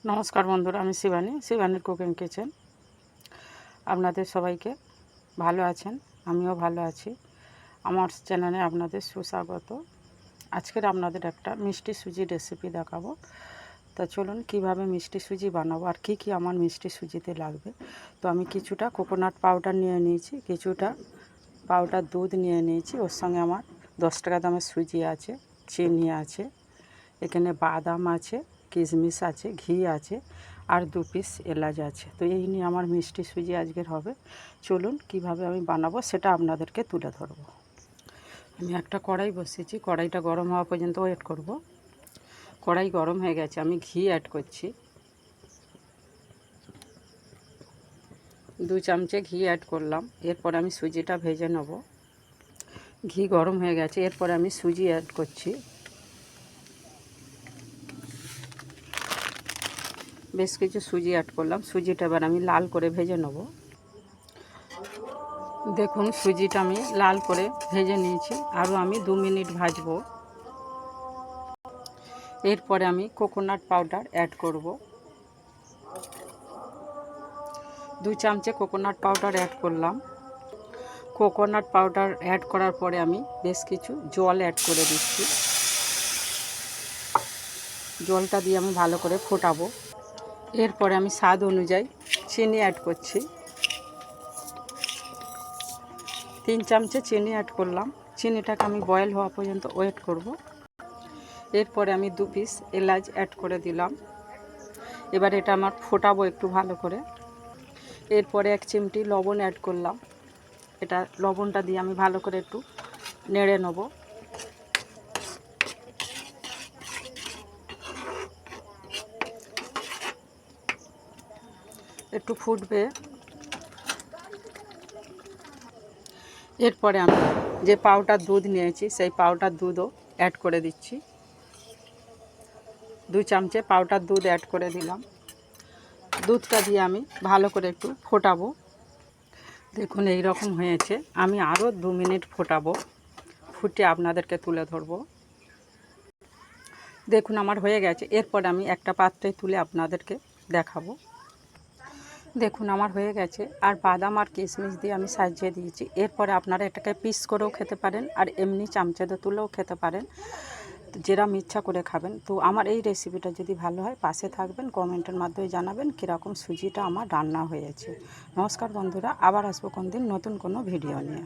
নমস্কার বন্ধুরা, আমি শিবানীর কুকিং কিচেন। আপনাদের সবাইকে ভালো আছেন, আমিও ভালো আছি। আমার চ্যানেলে আপনাদের সুস্বাগত। আজকের আপনাদের একটা মিষ্টি সুজি রেসিপি দেখাবো। তা চলুন কিভাবে মিষ্টি সুজি বানাবো আর কি আমার মিষ্টি সুজিতে লাগবে। তো আমি কিছুটা কোকোনাট পাউডার নিয়ে নিয়েছি, কিছুটা পাউডার দুধ নিয়ে নিয়েছি, ওর সঙ্গে আমার 10 টাকা দামের সুজি আছে, চিনি আছে, এখানে বাদাম আছে, কিশমিশ আছে, ঘি আছে আর 2 পিস এলাচ আছে। তো এই নিয়ে আমার মিষ্টি সুজি আজকের হবে। চলুন কিভাবে আমি বানাবো সেটা আপনাদেরকে তুলে ধরবো। আমি একটা কড়াই বসিয়েছি, কড়াইটা গরম হওয়া পর্যন্ত ওয়েট করব। কড়াই গরম হয়ে গেছে, আমি ঘি অ্যাড করছি। 2 চামচে ঘি অ্যাড করলাম। এরপর আমি সুজিটা ভেজে নেব। ঘি গরম হয়ে গেছে, এরপর আমি সুজি অ্যাড করছি। বেশ কিছু সুজি অ্যাড করলাম। সুজিটা এবার আমি লাল করে ভেজে নেব। দেখুন সুজিটা আমি লাল করে ভেজে নিয়েছি, আরও আমি 2 মিনিট ভাজবো। এরপরে আমি কোকোনাট পাউডার অ্যাড করব। 2 চামচে কোকোনাট পাউডার অ্যাড করলাম। কোকোনাট পাউডার অ্যাড করার পরে আমি বেশ কিছু জল অ্যাড করে দিচ্ছি। জলটা দিয়ে আমি ভালো করে ফোটাবো। এরপরে আমি স্বাদ অনুযায়ী চিনি অ্যাড করছি। 3 চামচে চিনি অ্যাড করলাম। চিনিটাকে আমি বয়েল হওয়া পর্যন্ত ওয়েট করব। এরপরে আমি 2 পিস এলাচ অ্যাড করে দিলাম। এবার এটা আমার ফোটাবো একটু ভালো করে। এরপরে 1 চিমটি লবণ অ্যাড করলাম। এটা লবণটা দিয়ে আমি ভালো করে একটু নেড়ে নেব। একটু ফুটবে। এরপরে আমি যে পাউডার দুধ নিয়েছি সেই পাউডার দুধও অ্যাড করে দিচ্ছি। 2 চামচে পাউডার দুধ অ্যাড করে দিলাম। দুধটা দিয়ে আমি ভালো করে একটু ফোটাবো। দেখুন এই রকম হয়েছে, আমি আরও 2 মিনিট ফোটাবো। ফুটে আপনাদেরকে তুলে ধরবো। দেখুন আমার হয়ে গেছে। এরপর আমি একটা পাত্রে তুলে আপনাদেরকে দেখাবো। দেখুন আমার হয়ে গেছে, আর বাদাম আর কিশমিশ দিয়ে আমি সাজিয়ে দিয়েছি। এরপরে আপনারা এটাকে পিস করেও খেতে পারেন আর এমনি চামচেতে তুলেও খেতে পারেন, যেরকম ইচ্ছা করে খাবেন। তো আমার এই রেসিপিটা যদি ভালো হয় পাশে থাকবেন, কমেন্টের মাধ্যমে জানাবেন কীরকম সুজিটা আমার রান্না হয়েছে। নমস্কার বন্ধুরা, আবার আসবো কোন দিন নতুন কোনো ভিডিও নিয়ে।